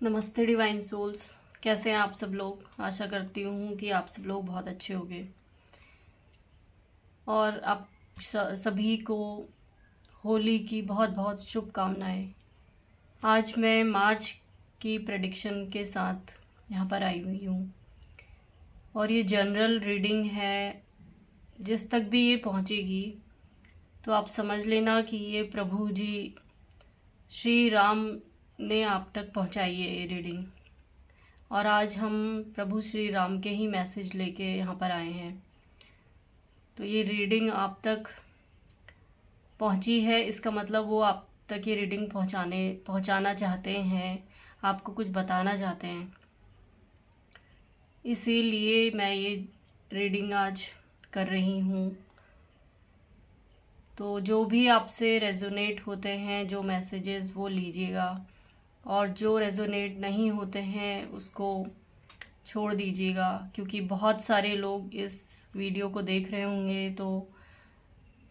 नमस्ते divine souls. कैसे हैं आप सब लोग। आशा करती हूँ कि आप सब लोग बहुत अच्छे होंगे और आप सभी को होली की बहुत बहुत शुभकामनाएं। आज मैं मार्च की प्रेडिक्शन के साथ यहाँ पर आई हुई हूँ और ये जनरल रीडिंग है। जिस तक भी ये पहुँचेगी तो आप समझ लेना कि ये प्रभु जी श्री राम ने आप तक पहुँचाई है ये रीडिंग। और आज हम प्रभु श्री राम के ही मैसेज लेके यहाँ पर आए हैं। तो ये रीडिंग आप तक पहुँची है, इसका मतलब वो आप तक ये रीडिंग पहुँचाना चाहते हैं, आपको कुछ बताना चाहते हैं। इसीलिए मैं ये रीडिंग आज कर रही हूँ। तो जो भी आपसे रेजोनेट होते हैं जो मैसेजेस वो लीजिएगा, और जो रेजोनेट नहीं होते हैं उसको छोड़ दीजिएगा, क्योंकि बहुत सारे लोग इस वीडियो को देख रहे होंगे तो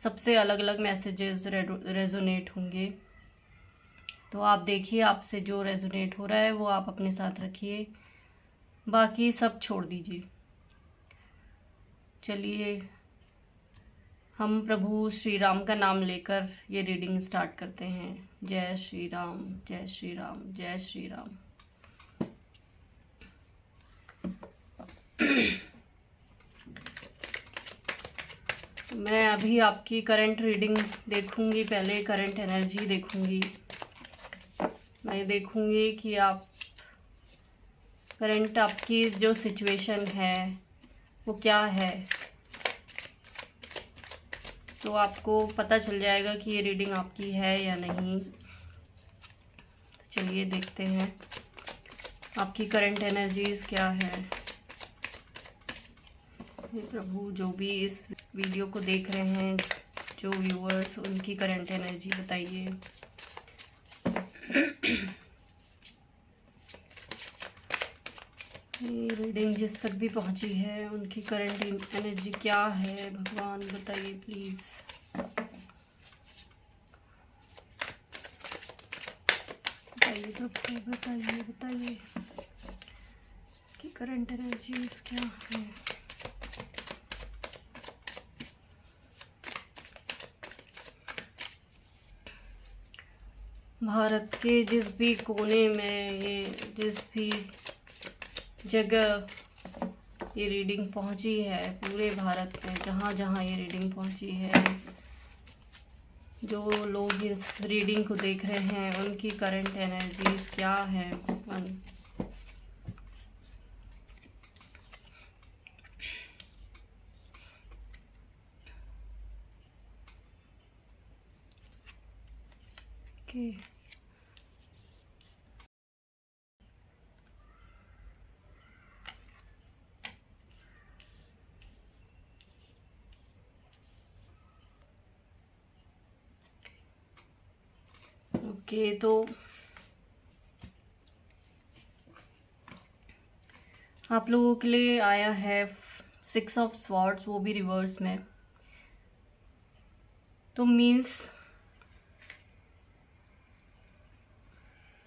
सबसे अलग अलग मैसेजेस रेजोनेट होंगे। तो आप देखिए, आपसे जो रेजोनेट हो रहा है वो आप अपने साथ रखिए, बाकी सब छोड़ दीजिए। चलिए हम प्रभु श्री राम का नाम लेकर ये रीडिंग स्टार्ट करते हैं। जय श्री राम, जय श्री राम, जय श्री राम। मैं अभी आपकी करंट रीडिंग देखूंगी। पहले करंट एनर्जी देखूंगी। मैं देखूंगी कि आप करंट आपकी जो सिचुएशन है वो क्या है, तो आपको पता चल जाएगा कि ये रीडिंग आपकी है या नहीं। तो चलिए देखते हैं आपकी करंट एनर्जीज क्या है। हे प्रभु, जो भी इस वीडियो को देख रहे हैं, जो व्यूअर्स, उनकी करंट एनर्जी बताइए। ये रीडिंग जिस तक भी पहुंची है उनकी करंट एनर्जी क्या है, भगवान बताइए प्लीज़। बताइए प्रभु, बताइए बताइए कि करंट एनर्जीज क्या है। भारत के जिस भी कोने में, ये जिस भी जगह ये रीडिंग पहुंची है, पूरे भारत में जहाँ जहाँ ये रीडिंग पहुंची है, जो लोग इस रीडिंग को देख रहे हैं उनकी करंट एनर्जीज क्या है भगवान। ओके, तो आप लोगों के लिए आया है 6 ऑफ स्वॉर्ड्स, वो भी रिवर्स में। तो मीन्स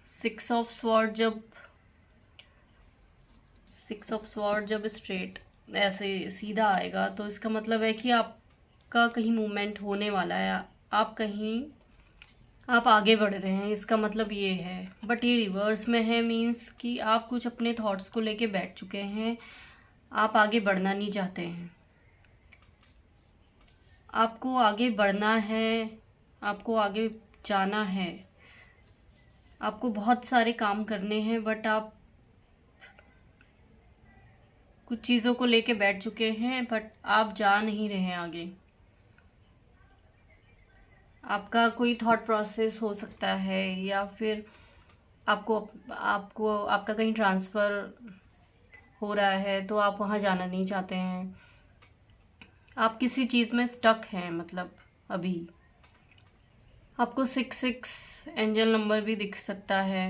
6 ऑफ स्वॉर्ड जब स्ट्रेट ऐसे सीधा आएगा तो इसका मतलब है कि आपका कहीं मूवमेंट होने वाला है, आप आगे बढ़ रहे हैं, इसका मतलब ये है। बट ये रिवर्स में है, मीन्स कि आप कुछ अपने थॉट्स को लेके बैठ चुके हैं, आप आगे बढ़ना नहीं चाहते हैं। आपको आगे बढ़ना है, आपको आगे जाना है, आपको बहुत सारे काम करने हैं, बट आप कुछ चीज़ों को लेके बैठ चुके हैं, बट आप जा नहीं रहे हैं आगे। आपका कोई थॉट प्रोसेस हो सकता है, या फिर आपका कहीं ट्रांसफ़र हो रहा है तो आप वहाँ जाना नहीं चाहते हैं। आप किसी चीज़ में स्टक हैं, मतलब अभी आपको 6 एंजल नंबर भी दिख सकता है।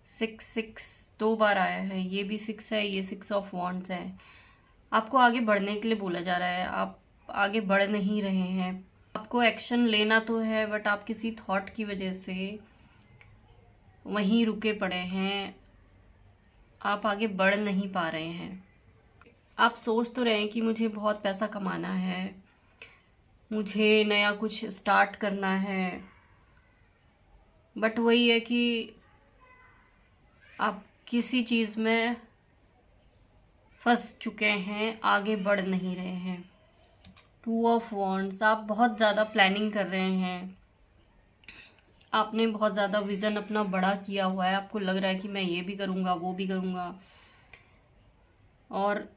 6 2 बार आया है, ये भी 6 है, ये 6 ऑफ वॉन्ड्स है। आपको आगे बढ़ने के लिए बोला जा रहा है, आप आगे बढ़ नहीं रहे हैं। आपको एक्शन लेना तो है, बट आप किसी थॉट की वजह से वहीं रुके पड़े हैं, आप आगे बढ़ नहीं पा रहे हैं। आप सोच तो रहे हैं कि मुझे बहुत पैसा कमाना है, मुझे नया कुछ स्टार्ट करना है, बट वही है कि आप किसी चीज़ में फंस चुके हैं, आगे बढ़ नहीं रहे हैं। 2 ऑफ वॉन्ड्स, आप बहुत ज़्यादा प्लानिंग कर रहे हैं, आपने बहुत ज़्यादा विज़न अपना बड़ा किया हुआ है, आपको लग रहा है कि मैं ये भी करूँगा वो भी करूँगा, और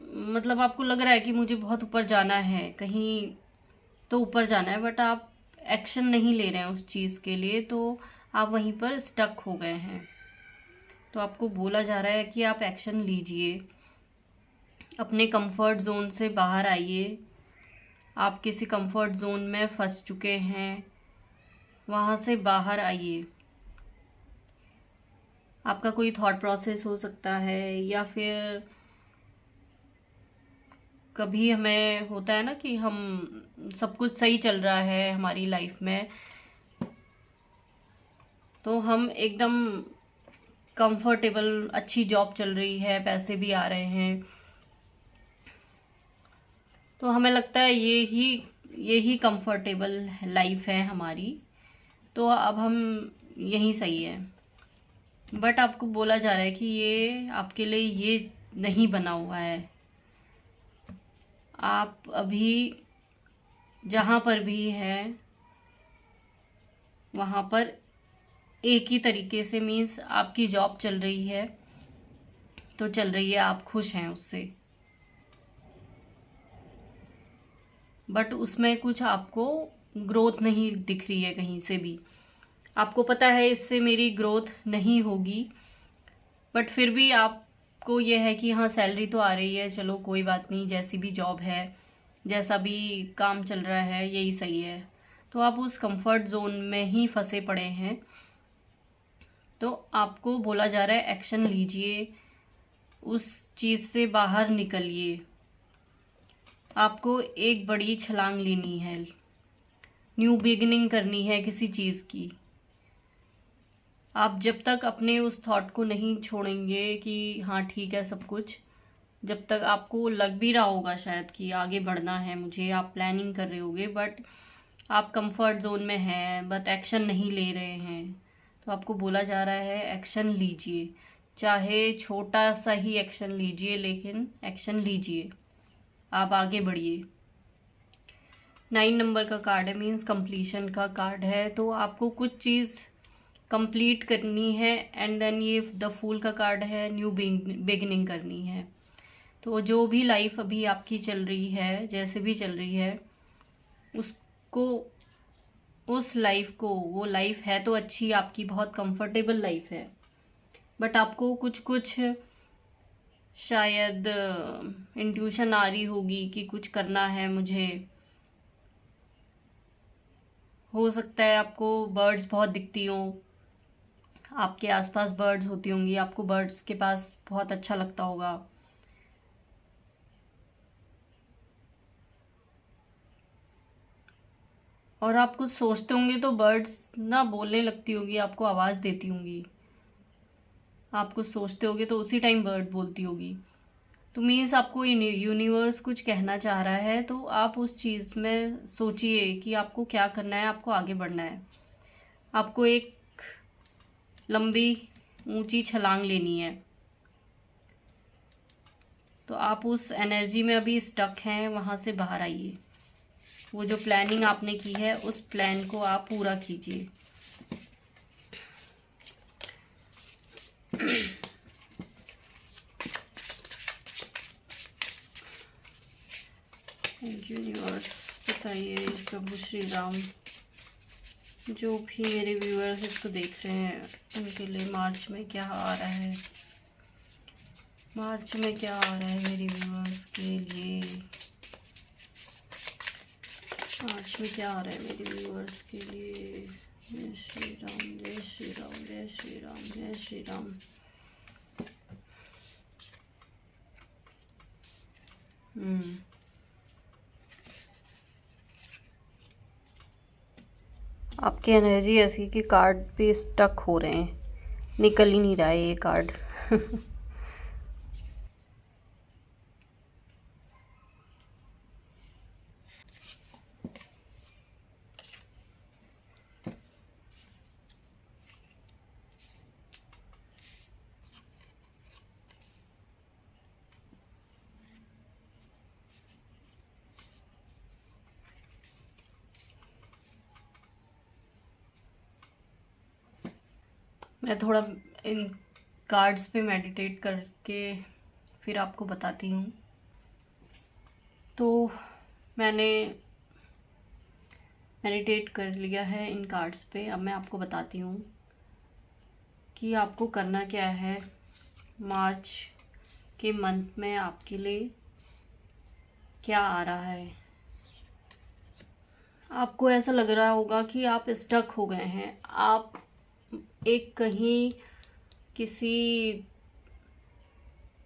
मतलब आपको लग रहा है कि मुझे बहुत ऊपर जाना है, कहीं तो ऊपर जाना है, बट आप एक्शन नहीं ले रहे हैं उस चीज़ के लिए, तो आप वहीं पर स्टक हो गए हैं। तो आपको बोला जा रहा है कि आप एक्शन लीजिए, अपने कंफर्ट जोन से बाहर आइए। आप किसी कंफर्ट जोन में फंस चुके हैं, वहाँ से बाहर आइए। आपका कोई थॉट प्रोसेस हो सकता है, या फिर कभी हमें होता है ना कि हम सब कुछ सही चल रहा है हमारी लाइफ में, तो हम एकदम कंफर्टेबल, अच्छी जॉब चल रही है, पैसे भी आ रहे हैं, तो हमें लगता है ये ही कंफर्टेबल लाइफ है हमारी, तो अब हम यहीं सही है। बट आपको बोला जा रहा है कि ये आपके लिए ये नहीं बना हुआ है। आप अभी जहाँ पर भी हैं वहाँ पर एक ही तरीके से, मीन्स आपकी जॉब चल रही है तो चल रही है, आप खुश हैं उससे, बट उसमें कुछ आपको ग्रोथ नहीं दिख रही है कहीं से भी। आपको पता है इससे मेरी ग्रोथ नहीं होगी, बट फिर भी आपको यह है कि हाँ सैलरी तो आ रही है, चलो कोई बात नहीं, जैसी भी जॉब है, जैसा भी काम चल रहा है यही सही है। तो आप उस कंफर्ट जोन में ही फंसे पड़े हैं। तो आपको बोला जा रहा है एक्शन लीजिए, उस चीज़ से बाहर निकलिए, आपको एक बड़ी छलांग लेनी है, न्यू बिगिनिंग करनी है किसी चीज़ की। आप जब तक अपने उस थॉट को नहीं छोड़ेंगे कि हाँ ठीक है सब कुछ, जब तक आपको लग भी रहा होगा शायद कि आगे बढ़ना है मुझे, आप प्लानिंग कर रहे होगे, बट आप कंफर्ट जोन में हैं, बट एक्शन नहीं ले रहे हैं, तो आपको बोला जा रहा है एक्शन लीजिए, चाहे छोटा सा ही एक्शन लीजिए, लेकिन एक्शन लीजिए, आप आगे बढ़िए। 9 नंबर का कार्ड है, मीन्स कंप्लीशन का कार्ड है, तो आपको कुछ चीज़ कंप्लीट करनी है, एंड देन ये द फूल का कार्ड है, न्यू बिगिनिंग करनी है। तो जो भी लाइफ अभी आपकी चल रही है, जैसे भी चल रही है, उसको, उस लाइफ को, वो लाइफ है तो अच्छी, आपकी बहुत कंफर्टेबल लाइफ है, बट आपको कुछ कुछ शायद इंट्यूशन आ रही होगी कि कुछ करना है मुझे। हो सकता है आपको बर्ड्स बहुत दिखती हों, आपके आसपास बर्ड्स होती होंगी, आपको बर्ड्स के पास बहुत अच्छा लगता होगा। और आप कुछ सोचते होंगे तो बर्ड्स ना बोलने लगती होगी, आपको आवाज़ देती होंगी। आप कुछ सोचते होगे तो उसी टाइम बर्ड बोलती होगी। तो मीन्स आपको यूनिवर्स कुछ कहना चाह रहा है, तो आप उस चीज़ में सोचिए कि आपको क्या करना है, आपको आगे बढ़ना है, आपको एक लंबी ऊंची छलांग लेनी है। तो आप उस एनर्जी में अभी स्टक हैं, वहाँ से बाहर आइए। वो जो प्लानिंग आपने की है उस प्लान को आप पूरा कीजिए। यूनिवर्स बताइए प्रभु श्री राम, जो भी मेरे व्यूअर्स इसको देख रहे हैं उनके लिए मार्च में क्या आ रहा है, मार्च में क्या आ रहा है मेरे व्यूअर्स के लिए, मार्च में क्या आ रहा है मेरे व्यूअर्स के लिए। जय श्री राम, जय श्री राम, जय श्री राम, जय श्री राम। आपकी एनर्जी ऐसी कि कार्ड पे स्टक हो रहे हैं, निकल ही नहीं रहा है ये कार्ड। मैं थोड़ा इन कार्ड्स पे मेडिटेट करके फिर आपको बताती हूँ। तो मैंने मेडिटेट कर लिया है इन कार्ड्स पे। अब मैं आपको बताती हूँ कि आपको करना क्या है। मार्च के मंथ में आपके लिए क्या आ रहा है। आपको ऐसा लग रहा होगा कि आप स्टक हो गए हैं, आप एक कहीं किसी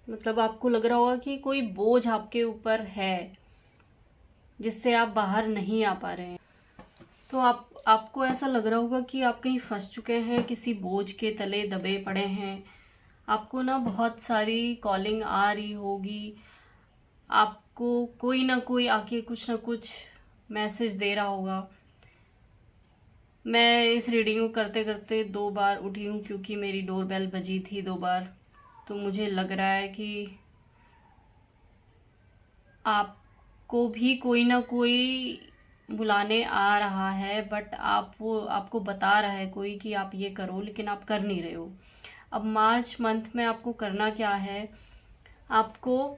मतलब आपको लग रहा होगा कि कोई बोझ आपके ऊपर है जिससे आप बाहर नहीं आ पा रहे हैं। तो आपको ऐसा लग रहा होगा कि आप कहीं फंस चुके हैं, किसी बोझ के तले दबे पड़े हैं। आपको ना बहुत सारी कॉलिंग आ रही होगी, आपको कोई ना कोई आके कुछ ना कुछ मैसेज दे रहा होगा। मैं इस रीडिंग को करते करते 2 बार उठी हूँ क्योंकि मेरी डोरबेल बजी थी 2 बार। तो मुझे लग रहा है कि आपको भी कोई ना कोई बुलाने आ रहा है, बट आपको बता रहा है कोई कि आप ये करो, लेकिन आप कर नहीं रहे हो। अब मार्च मंथ में आपको करना क्या है। आपको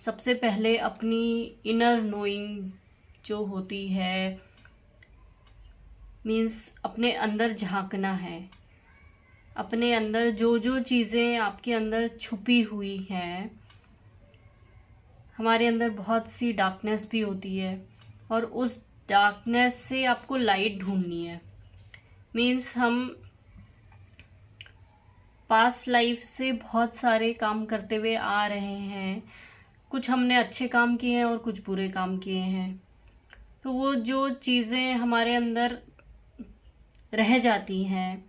सबसे पहले अपनी इनर नोइंग जो होती है, मीन्स अपने अंदर झांकना है। अपने अंदर जो जो चीज़ें आपके अंदर छुपी हुई हैं, हमारे अंदर बहुत सी डार्कनेस भी होती है और उस डार्कनेस से आपको लाइट ढूंढनी है। मीन्स हम पास्ट लाइफ से बहुत सारे काम करते हुए आ रहे हैं। कुछ हमने अच्छे काम किए हैं और कुछ बुरे काम किए हैं। तो वो जो चीज़ें हमारे अंदर रह जाती हैं,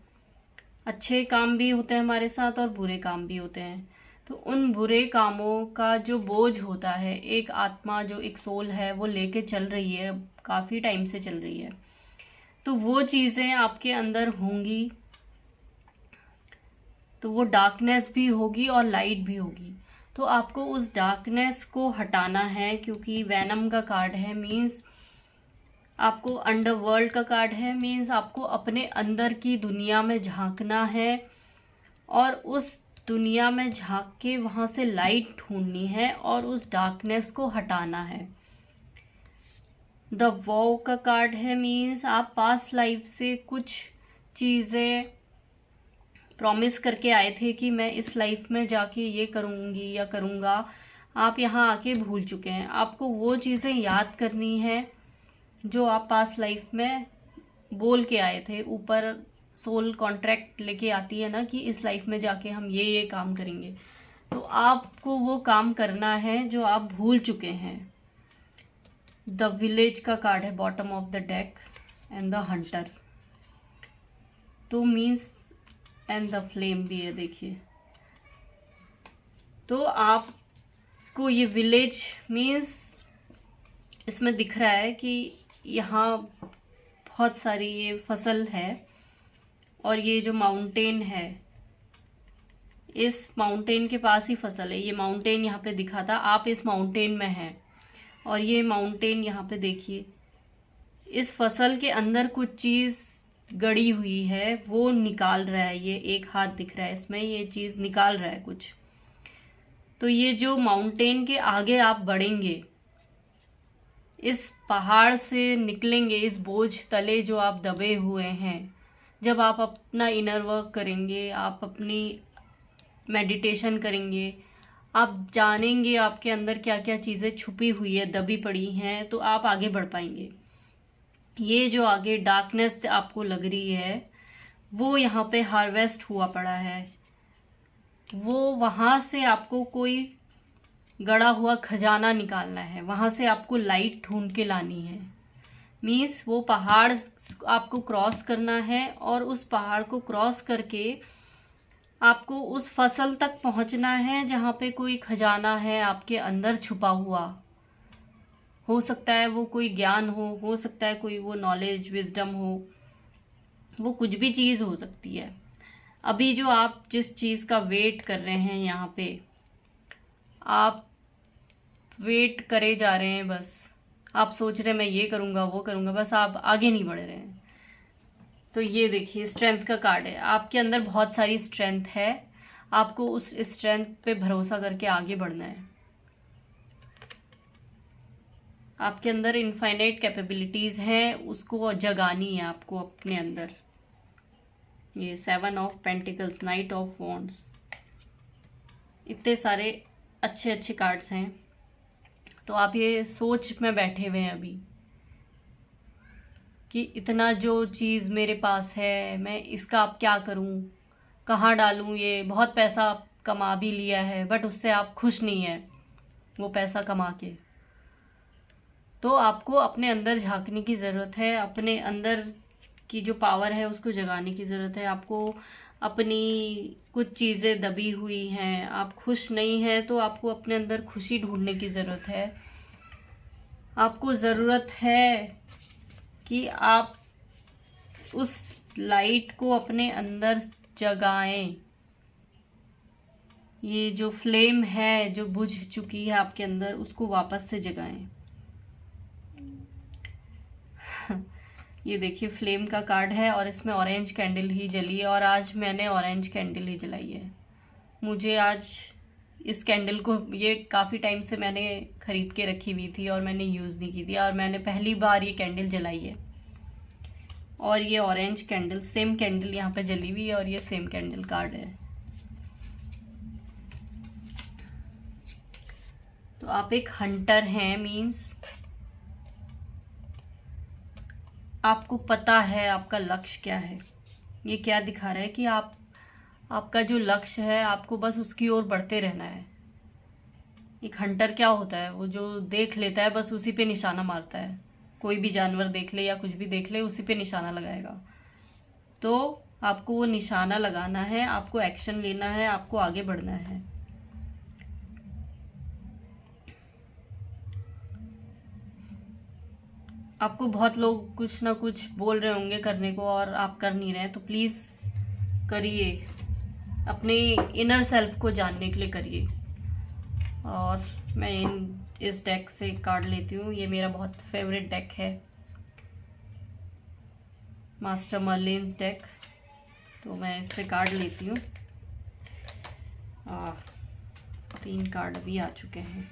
अच्छे काम भी होते हैं हमारे साथ और बुरे काम भी होते हैं। तो उन बुरे कामों का जो बोझ होता है, एक आत्मा जो एक सोल है वो लेके चल रही है, काफ़ी टाइम से चल रही है। तो वो चीज़ें आपके अंदर होंगी, तो वो डार्कनेस भी होगी और लाइट भी होगी। तो आपको उस डार्कनेस को हटाना है, क्योंकि वैनम का कार्ड है, मीन्स आपको अंडरवर्ल्ड का कार्ड है, मीन्स आपको अपने अंदर की दुनिया में झांकना है और उस दुनिया में झांक के वहाँ से लाइट ढूंढनी है और उस डार्कनेस को हटाना है। द वॉव का कार्ड है, मीन्स आप पास्ट लाइफ से कुछ चीज़ें प्रॉमिस करके आए थे कि मैं इस लाइफ में जाके ये करूँगी या करूँगा, आप यहाँ आके भूल चुके हैं। आपको वो चीज़ें याद करनी है जो आप पास्ट लाइफ में बोल के आए थे। ऊपर सोल कॉन्ट्रैक्ट लेके आती है ना कि इस लाइफ में जाके हम ये काम करेंगे। तो आपको वो काम करना है जो आप भूल चुके हैं। द विलेज का कार्ड है bottom of the deck and the Hunter. तो मीन्स एंड द फ्लेम भी है, देखिए। तो आपको ये विलेज मीन्स इसमें दिख रहा है कि यहाँ बहुत सारी ये फसल है और ये जो माउंटेन है, इस माउंटेन के पास ही फसल है। ये माउंटेन यहाँ पे दिखा था, आप इस माउंटेन में हैं और ये माउंटेन यहाँ पे देखिए। इस फसल के अंदर कुछ चीज़ गड़ी हुई है, वो निकाल रहा है। ये एक हाथ दिख रहा है इसमें, ये चीज़ निकाल रहा है कुछ। तो ये जो माउंटेन के आगे आप बढ़ेंगे, इस पहाड़ से निकलेंगे, इस बोझ तले जो आप दबे हुए हैं, जब आप अपना इनर वर्क करेंगे, आप अपनी मेडिटेशन करेंगे, आप जानेंगे आपके अंदर क्या क्या चीज़ें छुपी हुई है, दबी पड़ी हैं, तो आप आगे बढ़ पाएंगे। ये जो आगे डार्कनेस आपको लग रही है, वो यहाँ पे हार्वेस्ट हुआ पड़ा है। वो वहाँ से आपको कोई गड़ा हुआ खजाना निकालना है, वहाँ से आपको लाइट ढूंढ के लानी है। मीन्स वो पहाड़ आपको क्रॉस करना है और उस पहाड़ को क्रॉस करके आपको उस फसल तक पहुंचना है जहाँ पे कोई खजाना है आपके अंदर छुपा हुआ। हो सकता है वो कोई ज्ञान हो सकता है कोई वो नॉलेज विजडम हो, वो कुछ भी चीज़ हो सकती है। अभी जो आप जिस चीज़ का वेट कर रहे हैं यहाँ पे, आप वेट करे जा रहे हैं, बस आप सोच रहे हैं मैं ये करूँगा वो करूँगा, बस आप आगे नहीं बढ़ रहे हैं। तो ये देखिए स्ट्रेंथ का कार्ड है, आपके अंदर बहुत सारी स्ट्रेंथ है, आपको उस स्ट्रेंथ पे भरोसा करके आगे बढ़ना है। आपके अंदर इनफाइनाइट कैपेबिलिटीज़ हैं, उसको जगानी है आपको अपने अंदर। ये 7 of pentacles, night of wands, इतने सारे अच्छे अच्छे कार्ड्स हैं। तो आप ये सोच में बैठे हुए हैं अभी कि इतना जो चीज़ मेरे पास है, मैं इसका अब क्या करूं, कहाँ डालूं, ये बहुत पैसा कमा भी लिया है बट उससे आप खुश नहीं हैं वो पैसा कमा के। तो आपको अपने अंदर झांकने की ज़रूरत है, अपने अंदर की जो पावर है उसको जगाने की ज़रूरत है। आपको अपनी कुछ चीज़ें दबी हुई हैं, आप खुश नहीं हैं, तो आपको अपने अंदर खुशी ढूंढने की ज़रूरत है। आपको ज़रूरत है कि आप उस लाइट को अपने अंदर जगाएं। ये जो फ्लेम है जो बुझ चुकी है आपके अंदर, उसको वापस से जगाएं। ये देखिए फ्लेम का कार्ड है और इसमें ऑरेंज कैंडल ही जली है, और आज मैंने ऑरेंज कैंडल ही जलाई है। मुझे आज इस कैंडल को, ये काफ़ी टाइम से मैंने ख़रीद के रखी हुई थी और मैंने यूज़ नहीं की थी, और मैंने पहली बार ये कैंडल जलाई है। और ये ऑरेंज कैंडल, सेम कैंडल यहाँ पे जली हुई है और ये सेम कैंडल कार्ड है। तो आप एक हंटर हैं, मीन्स आपको पता है आपका लक्ष्य क्या है। ये क्या दिखा रहा है कि आपका जो लक्ष्य है आपको बस उसकी ओर बढ़ते रहना है। एक हंटर क्या होता है, वो जो देख लेता है बस उसी पे निशाना मारता है। कोई भी जानवर देख ले या कुछ भी देख ले, उसी पे निशाना लगाएगा। तो आपको वो निशाना लगाना है, आपको एक्शन लेना है, आपको आगे बढ़ना है। आपको बहुत लोग कुछ ना कुछ बोल रहे होंगे करने को और आप कर नहीं रहे, तो प्लीज़ करिए, अपने इनर सेल्फ को जानने के लिए करिए। और मैं इस डेक से कार्ड लेती हूँ, ये मेरा बहुत फेवरेट डेक है, मास्टर मर्लिन्स डेक। तो मैं इससे कार्ड लेती हूँ। 3 कार्ड अभी आ चुके हैं।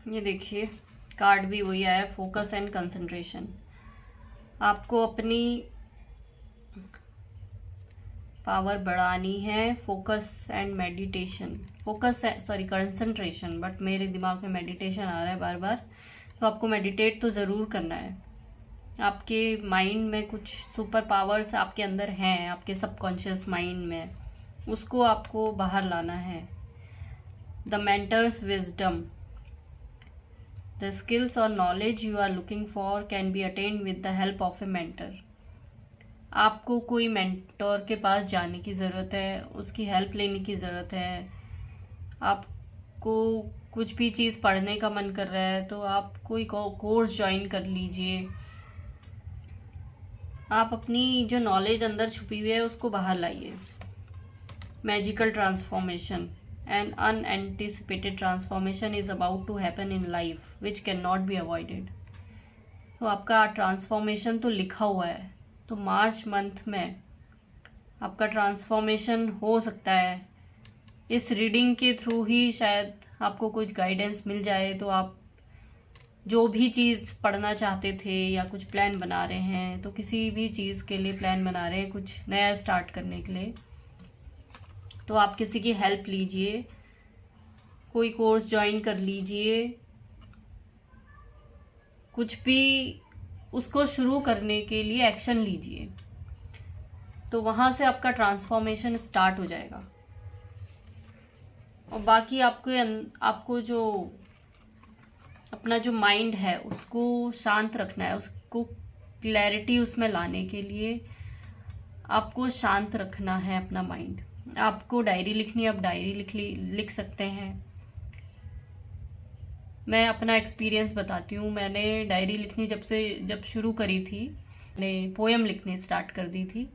ये देखिए कार्ड भी वही आया, फोकस एंड कंसंट्रेशन। आपको अपनी पावर बढ़ानी है, focus and meditation, focus sorry concentration, but मेरे दिमाग में मेडिटेशन आ रहा है बार बार। तो आपको मेडिटेट तो ज़रूर करना है। आपके माइंड में कुछ सुपर पावर्स आपके अंदर हैं, आपके सबकॉन्शियस माइंड में, उसको आपको बाहर लाना है। The mentors wisdom, The skills or knowledge you are looking for can be attained with the help of a mentor. आपको कोई मेंटोर के पास जाने की ज़रूरत है, उसकी हेल्प लेने की ज़रूरत है। आपको कुछ भी चीज़ पढ़ने का मन कर रहा है तो आप कोई कोर्स ज्वाइन कर लीजिए। आप अपनी जो नॉलेज अंदर छुपी हुई है उसको बाहर लाइए। Magical transformation, an unanticipated transformation is about to happen in life which cannot be avoided. तो आपका ट्रांसफॉर्मेशन तो लिखा हुआ है, तो मार्च मंथ में आपका ट्रांसफॉर्मेशन हो सकता है। इस रीडिंग के थ्रू ही शायद आपको कुछ गाइडेंस मिल जाए, तो आप जो भी चीज़ पढ़ना चाहते थे या कुछ प्लान बना रहे हैं, तो किसी भी चीज़ के लिए प्लान बना रहे हैं, कुछ नया स्टार्ट करने के लिए, तो आप किसी की हेल्प लीजिए, कोई कोर्स ज्वाइन कर लीजिए, कुछ भी उसको शुरू करने के लिए एक्शन लीजिए, तो वहाँ से आपका ट्रांसफॉर्मेशन स्टार्ट हो जाएगा। और बाकी आपको जो अपना जो माइंड है उसको शांत रखना है, उसको क्लैरिटी उसमें लाने के लिए आपको शांत रखना है अपना माइंड। आपको डायरी लिखनी है, आप डायरी लिख सकते हैं। मैं अपना एक्सपीरियंस बताती हूँ। मैंने डायरी लिखनी जब शुरू करी थी, मैंने पोएम लिखनी स्टार्ट कर दी थी।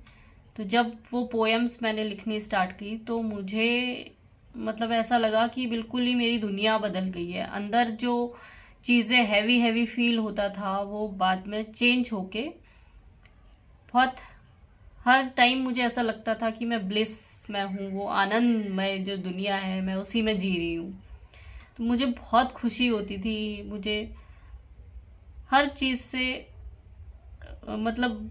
तो जब वो पोएम्स मैंने लिखनी स्टार्ट की तो मुझे मतलब ऐसा लगा कि बिल्कुल ही मेरी दुनिया बदल गई है। अंदर जो चीज़ें हैवी हैवी फील होता था वो बाद में चेंज होके बहुत, हर टाइम मुझे ऐसा लगता था कि मैं ब्लिस में हूँ, वो आनंद में जो दुनिया है मैं उसी में जी रही हूँ। तो मुझे बहुत खुशी होती थी, मुझे हर चीज़ से मतलब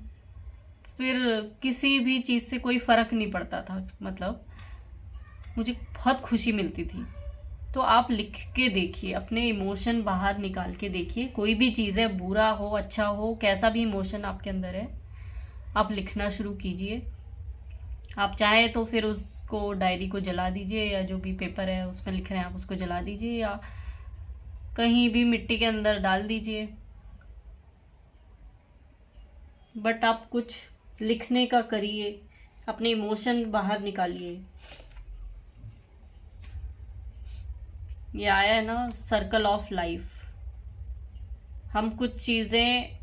फिर किसी भी चीज़ से कोई फ़र्क नहीं पड़ता था, मतलब मुझे बहुत खुशी मिलती थी। तो आप लिख के देखिए, अपने इमोशन बाहर निकाल के देखिए। कोई भी चीज़ है, बुरा हो अच्छा हो, कैसा भी इमोशन आपके अंदर है, आप लिखना शुरू कीजिए। आप चाहे तो फिर उसको डायरी को जला दीजिए, या जो भी पेपर है उसमें लिख रहे हैं आप उसको जला दीजिए, या कहीं भी मिट्टी के अंदर डाल दीजिए, बट आप कुछ लिखने का करिए, अपने इमोशन बाहर निकालिए। ये आया है ना, सर्कल ऑफ लाइफ। हम कुछ चीज़ें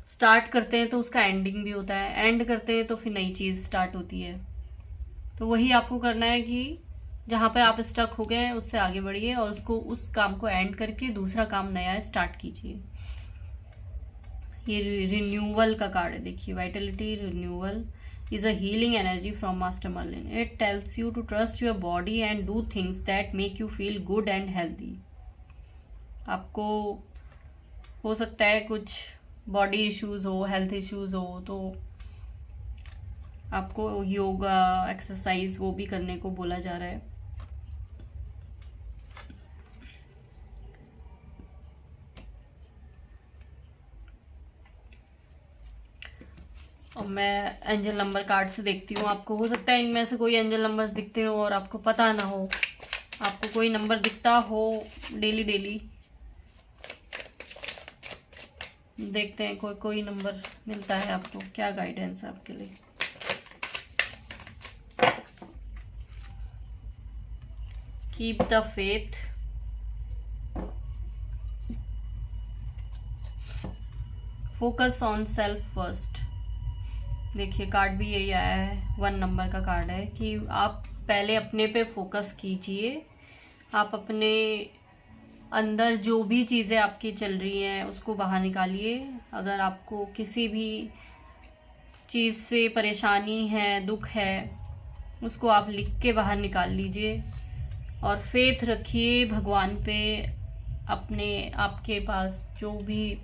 स्टार्ट करते हैं तो उसका एंडिंग भी होता है, एंड करते हैं तो फिर नई चीज़ स्टार्ट होती है। तो वही आपको करना है कि जहाँ पे आप स्टक हो गए हैं उससे आगे बढ़िए और उस काम को एंड करके दूसरा काम नया स्टार्ट कीजिए। ये रिन्यूअल का कार्ड है, देखिए, Vitality renewal is a healing energy from Master Merlin. It tells you to trust your body and do things that make you feel good and healthy. आपको हो सकता है कुछ बॉडी इश्यूज हो, हेल्थ इश्यूज हो, तो आपको योगा एक्सरसाइज वो भी करने को बोला जा रहा है। और मैं एंजल नंबर कार्ड से देखती हूँ। आपको हो सकता है इनमें से कोई एंजल नंबर्स दिखते हो और आपको पता ना हो, आपको कोई नंबर दिखता हो डेली डेली। देखते हैं कोई नंबर मिलता है आपको, क्या गाइडेंस है आपके लिए। Keep the faith, focus on self first. देखिए कार्ड भी यही आया है, 1 नंबर का कार्ड है कि आप पहले अपने पे फोकस कीजिए। आप अपने अंदर जो भी चीज़ें आपकी चल रही हैं उसको बाहर निकालिए। अगर आपको किसी भी चीज़ से परेशानी है, दुख है, उसको आप लिख के बाहर निकाल लीजिए और फेथ रखिए भगवान पे। अपने आपके पास जो भी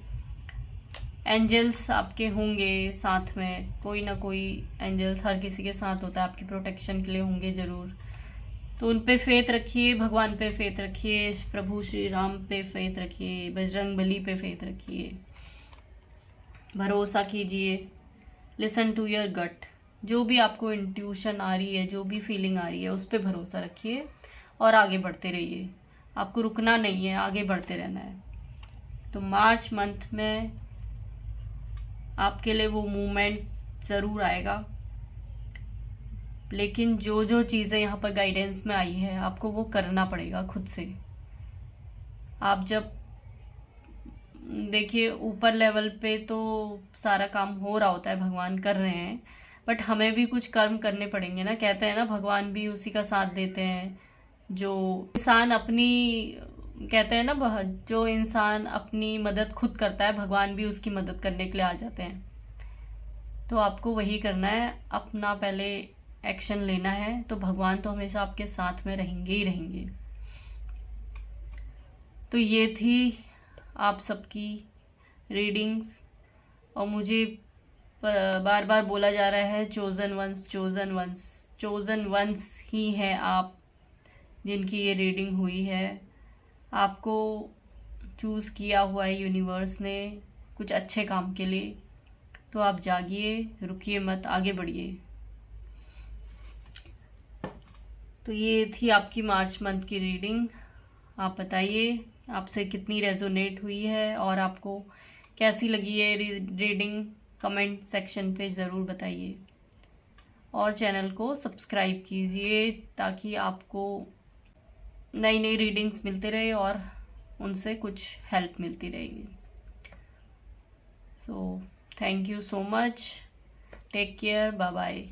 एंजल्स आपके होंगे साथ में, कोई ना कोई एंजल्स हर किसी के साथ होता है, आपकी प्रोटेक्शन के लिए होंगे ज़रूर। तो उन पे फेथ रखिए, भगवान पे फेथ रखिए, प्रभु श्री राम पे फेथ रखिए, बजरंग बली पे फेथ रखिए, भरोसा कीजिए। लिसन टू योर गट, जो भी आपको इंट्यूशन आ रही है, जो भी फीलिंग आ रही है, उस पर भरोसा रखिए और आगे बढ़ते रहिए। आपको रुकना नहीं है, आगे बढ़ते रहना है। तो मार्च मंथ में आपके लिए वो मूवमेंट ज़रूर आएगा, लेकिन जो जो चीज़ें यहाँ पर गाइडेंस में आई है आपको वो करना पड़ेगा खुद से। आप जब देखिए ऊपर लेवल पे तो सारा काम हो रहा होता है, भगवान कर रहे हैं, बट हमें भी कुछ कर्म करने पड़ेंगे ना। कहते हैं ना, भगवान भी उसी का साथ देते हैं जो इंसान अपनी, कहते हैं ना, जो इंसान अपनी मदद खुद करता है भगवान भी उसकी मदद करने के लिए आ जाते हैं। तो आपको वही करना है, अपना पहले एक्शन लेना है, तो भगवान तो हमेशा आपके साथ में रहेंगे ही रहेंगे। तो ये थी आप सबकी रीडिंग्स, और मुझे बार बार बोला जा रहा है chosen ones, chosen ones, chosen ones ही हैं आप जिनकी ये रीडिंग हुई है। आपको चूज़ किया हुआ है यूनिवर्स ने कुछ अच्छे काम के लिए, तो आप जागिए, रुकिए मत, आगे बढ़िए। तो ये थी आपकी मार्च मंथ की रीडिंग। आप बताइए आपसे कितनी रेजोनेट हुई है और आपको कैसी लगी है रीडिंग, कमेंट सेक्शन पे ज़रूर बताइए। और चैनल को सब्सक्राइब कीजिए ताकि आपको नई नई रीडिंग्स मिलते रहे और उनसे कुछ हेल्प मिलती रहेगी। So thank you so much, take care, bye bye.